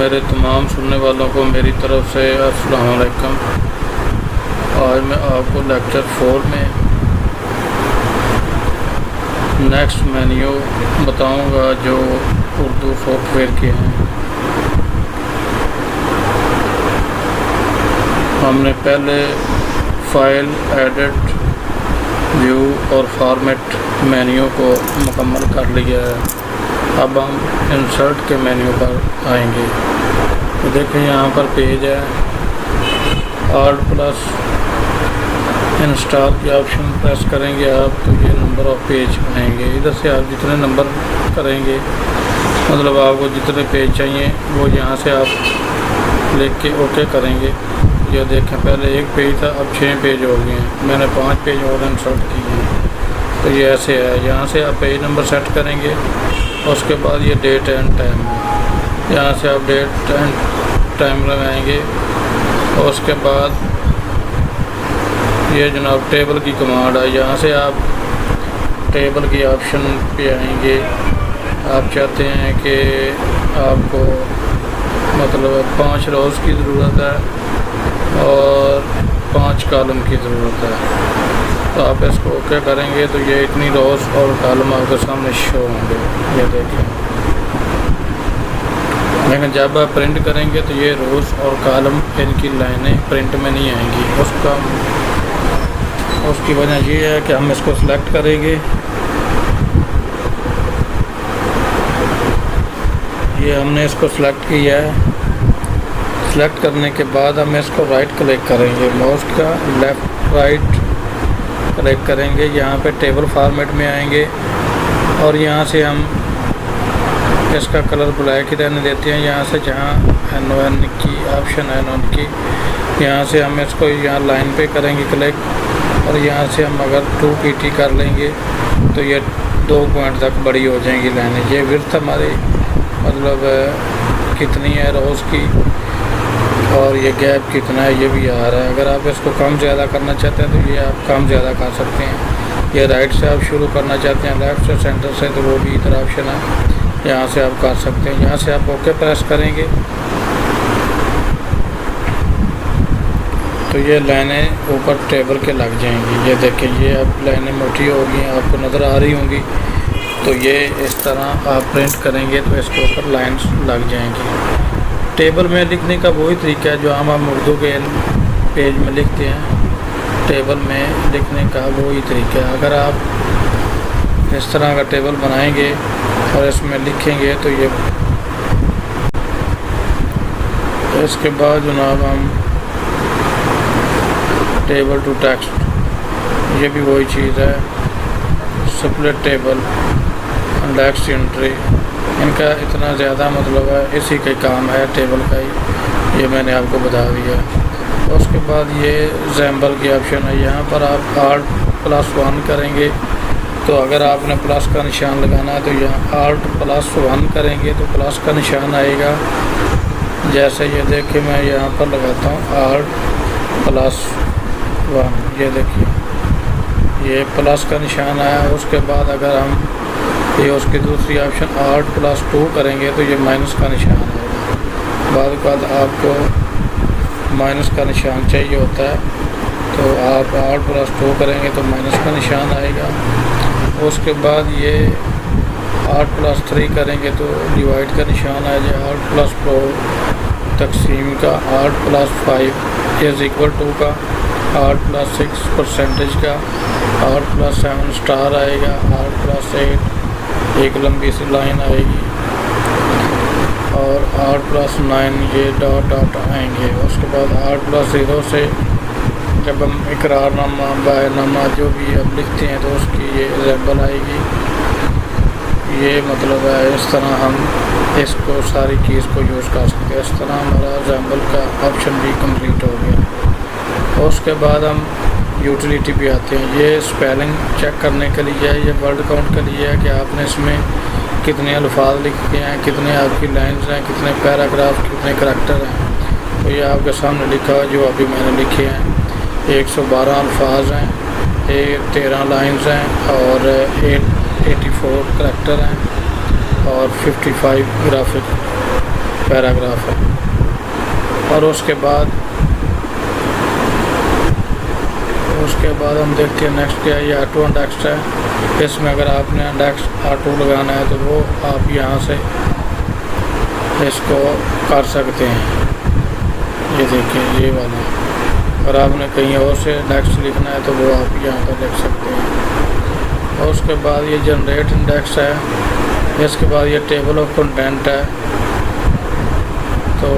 मेरे तमाम सुनने वालों को मेरी तरफ से अस्सलाम वालेकुम। आज मैं आपको लेक्चर 4 में नेक्स्ट मेन्यू बताऊंगा जो उर्दू सॉफ्टवेयर के हैं। हमने पहले फाइल, एडिट, व्यू और फॉर्मेट मेन्यू को मुकम्मल कर लिया है। अब हम इंसर्ट के मेन्यू पर आएंगे। तो देखें यहाँ पर पेज है, Alt प्लस इंस्टॉल के ऑप्शन प्रेस करेंगे आप तो ये नंबर ऑफ पेज आएंगे। इधर से आप जितने नंबर करेंगे, मतलब आपको जितने पेज चाहिए वो यहाँ से आप लिख के ओके करेंगे। ये देखें पहले एक पेज था, अब 6 पेज हो गए हैं। मैंने 5 पेज और इंसर्ट किए हैं। तो ये ऐसे है, यहाँ से आप पेज नंबर सेट करेंगे। उसके बाद ये डेट एंड टाइम है, यहाँ से आप डेट एंड टाइम लगाएंगे। और उसके बाद ये जनाब टेबल की कमांड है, यहाँ से आप टेबल की ऑप्शन पे आएंगे। आप चाहते हैं कि आपको मतलब 5 रोज़ की ज़रूरत है और 5 कॉलम की ज़रूरत है। तो आप इसको ओके करेंगे तो ये इतनी रोज़ और कॉलम आपके सामने शो होंगे। ये देखें, लेकिन जब आप प्रिंट करेंगे तो ये रोज़ और कॉलम इनकी लाइनें प्रिंट में नहीं आएंगी। उसकी वजह ये है कि हम इसको सिलेक्ट करेंगे। ये हमने इसको सिलेक्ट किया है। सिलेक्ट करने के बाद हम इसको राइट क्लिक करेंगे, माउस का लेफ़्ट राइट क्लिक करेंगे। यहाँ पे टेबल फॉर्मेट में आएंगे और यहाँ से हम इसका कलर ब्लैक ही रहने देते हैं। यहाँ से जहाँ NON की ऑप्शन है, NON की, यहाँ से हम इसको यहाँ लाइन पे करेंगे क्लिक और यहाँ से हम अगर 2 PT कर लेंगे तो ये 2 पॉइंट तक बड़ी हो जाएंगी लाइनें। ये विड्थ हमारी मतलब कितनी है रोज़ की और ये गैप कितना है ये भी आ रहा है। अगर आप इसको कम ज़्यादा करना चाहते हैं तो ये आप कम ज़्यादा कर सकते हैं। ये राइट से आप शुरू करना चाहते हैं, लेफ़्ट से, सेंटर से, तो वो भी इधर ऑप्शन है, यहाँ से आप कर सकते हैं। यहाँ से आप ओके प्रेस करेंगे तो ये लाइनें ऊपर टेबल के लग जाएंगी। ये देखिए, ये अब लाइनें मोटी हो गई हैं, आपको नज़र आ रही होंगी। तो ये इस तरह आप प्रिंट करेंगे तो इसके ऊपर लाइन्स लग जाएंगी। टेबल में लिखने का वही तरीका है जो हम उर्दू के पेज में लिखते हैं। टेबल में लिखने का वही तरीका है। अगर आप इस तरह का टेबल बनाएंगे और इसमें लिखेंगे तो ये इसके बाद जनाब हम टेबल टू टेक्स्ट, ये भी वही चीज़ है। स्प्लिट टेबल, इंडेक्स एंट्री, इनका इतना ज़्यादा मतलब है, इसी का काम है टेबल का ही, ये मैंने आपको बता दिया। उसके बाद ये जैम्बल की ऑप्शन है, यहाँ पर आप Alt+1 करेंगे तो अगर आपने प्लस का निशान लगाना है तो यहाँ Alt+1 करेंगे तो प्लस का निशान आएगा। जैसे ये देखिए मैं यहाँ पर लगाता हूँ Alt+1, ये देखिए ये प्लस का निशान आया। उसके बाद अगर हम ये उसकी दूसरी ऑप्शन Alt+2 करेंगे तो ये माइनस का निशान आएगा। बाद आपको माइनस का निशान चाहिए होता है तो आप Alt+2 करेंगे तो माइनस का निशान आएगा। उसके बाद ये Alt+3 करेंगे तो डिवाइड का निशान आ जाए। Alt+4 तकसीम का, Alt+5 इज़ इक्वल टू का, Alt+6 परसेंटेज का, Alt+7 स्टार आएगा, Alt+8 एक लंबी सी लाइन आएगी और Alt+9 ये डॉट डॉट आएंगे। उसके बाद Alt+0 से जब हम इकरारनामा, बयाननामा जो भी अब लिखते हैं तो उसकी ये रेबल आएगी। ये मतलब है इस तरह हम इसको सारी चीज़ को यूज़ कर सकते हैं। इस तरह हमारा जैम्बल का ऑप्शन भी कंप्लीट हो गया। उसके बाद हम यूटिलिटी भी आते हैं। ये स्पेलिंग चेक करने के लिए है, ये वर्ड काउंट के लिए है कि आपने इसमें कितने अल्फाज लिखे हैं, कितने आपकी लाइन्स हैं, कितने पैराग्राफ, कितने करैक्टर हैं। तो ये आपके सामने लिखा है जो अभी मैंने लिखे हैं। 112 अल्फाज हैं, 13 लाइन्स हैं और 84 करैक्टर हैं और 55 ग्राफिक पैराग्राफ है। और उसके बाद हम देखते हैं नेक्स्ट क्या है, ये ऑटो इंडेक्स है। इसमें अगर आपने इंडेक्स ऑटो लगाना है तो वो आप यहाँ से इसको कर सकते हैं। ये देखिए ये वाला, अगर आपने कहीं और से इंडेक्स लिखना है तो वो आप यहाँ पर लिख सकते हैं। और उसके बाद ये जनरेट इंडेक्स है। इसके बाद ये टेबल ऑफ कंटेंट है। तो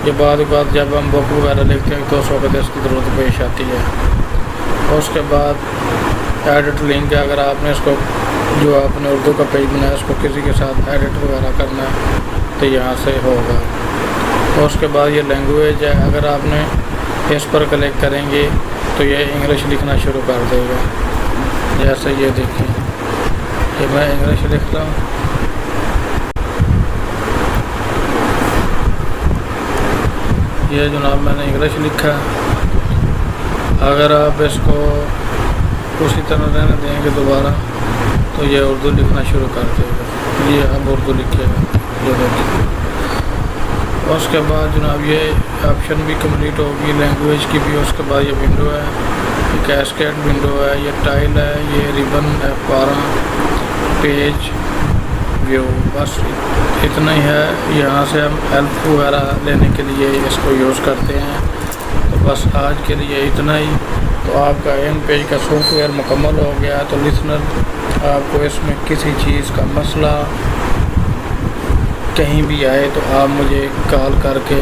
ये बाद जब हम बुक वगैरह लिखते हैं तो उस वक्त इसकी ज़रूरत पेश आती है। और उसके बाद एडिट लिंक है, अगर आपने इसको जो आपने उर्दू का पेज बनाया उसको किसी के साथ एडिट वगैरह करना है तो यहाँ से होगा। और उसके बाद ये लैंग्वेज है, अगर आपने इस पर क्लिक करेंगे तो ये इंग्लिश लिखना शुरू कर देगा। जैसे ये देखिए, ये मैं इंग्लिश लिख रहा हूँ। ये जनाब मैंने इंग्लिश लिखा। अगर आप इसको उसी तरह रहने देंगे दोबारा तो ये उर्दू लिखना शुरू कर देगा। ये अब उर्दू लिखेगा, ये देखिए। और उसके बाद जनाब ये ऑप्शन भी कंप्लीट होगी, लैंग्वेज की भी। उसके बाद ये विंडो है, ये कैस्केड विंडो है, ये टाइल है, ये रिबन F12 पेज व्यू, बस इतना ही है। यहाँ से हम हेल्प वगैरह लेने के लिए इसको यूज़ करते हैं। तो बस आज के लिए इतना ही। तो आपका इन पेज का सॉफ्टवेयर मुकम्मल हो गया। तो लिसनर, आपको इसमें किसी चीज़ का मसला कहीं भी आए तो आप मुझे कॉल करके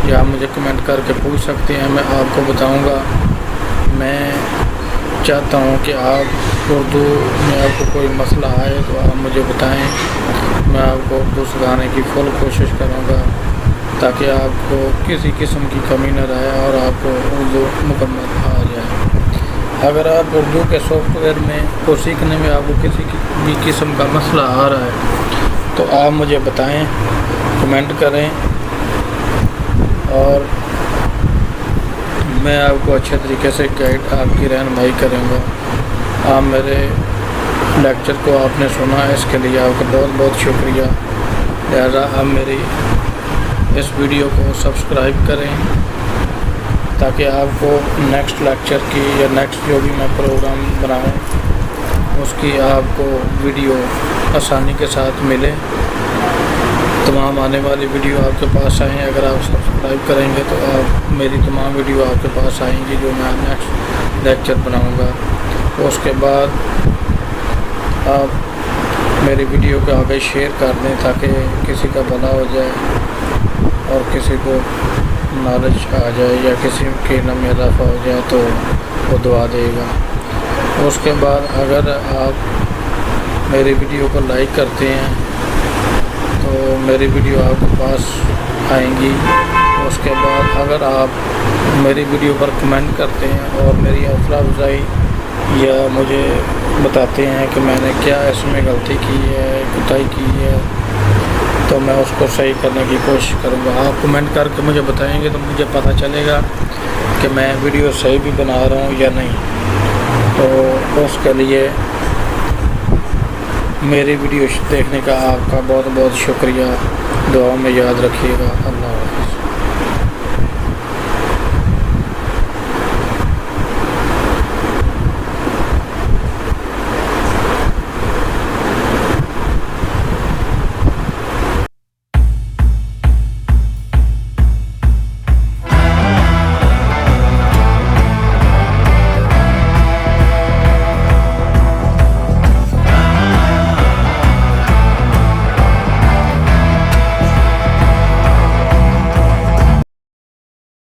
या मुझे कमेंट करके पूछ सकते हैं, मैं आपको बताऊंगा। मैं चाहता हूं कि आप उर्दू में आपको कोई मसला आए तो आप मुझे बताएं, मैं आपको उर्दू सिखाने की फुल कोशिश करूंगा ताकि आपको किसी किस्म की कमी न रहे और आपको उर्दू मुकम्मल आ जाए। अगर आप उर्दू के सॉफ्टवेयर में को सीखने में आपको किसी भी किस्म का मसला आ रहा है तो आप मुझे बताएं, कमेंट करें और मैं आपको अच्छे तरीके से गाइड आपकी रहनुमाई करूँगा। आप मेरे लेक्चर को आपने सुना, इसके लिए आपका बहुत बहुत शुक्रिया। लिहाजा आप मेरी इस वीडियो को सब्सक्राइब करें ताकि आपको नेक्स्ट लेक्चर की या नेक्स्ट जो भी मैं प्रोग्राम बनाऊँ उसकी आपको वीडियो आसानी के साथ मिले। तमाम आने वाली वीडियो आपके पास आएँ। अगर आप सब्सक्राइब करेंगे तो आप मेरी तमाम वीडियो आपके पास आएंगी जो मैं नेक्स्ट लेक्चर बनाऊंगा। उसके बाद आप मेरी वीडियो को आगे शेयर कर दें ताकि किसी का भला हो जाए और किसी को नॉलेज आ जाए या किसी के इल्म में इजाफा हो जाए तो वो दुआ देगा। उसके बाद अगर आप मेरी वीडियो को लाइक करते हैं तो मेरी वीडियो आपके पास आएंगी। उसके बाद अगर आप मेरी वीडियो पर कमेंट करते हैं और मेरी हौसला अफजाई या मुझे बताते हैं कि मैंने क्या इसमें गलती की है, कोताही की है, तो मैं उसको सही करने की कोशिश करूँगा। आप कमेंट करके मुझे बताएंगे तो मुझे पता चलेगा कि मैं वीडियो सही भी बना रहा हूँ या नहीं। तो उसके लिए मेरी वीडियो देखने का आपका बहुत बहुत शुक्रिया। दुआ में याद रखिएगा। अल्लाह।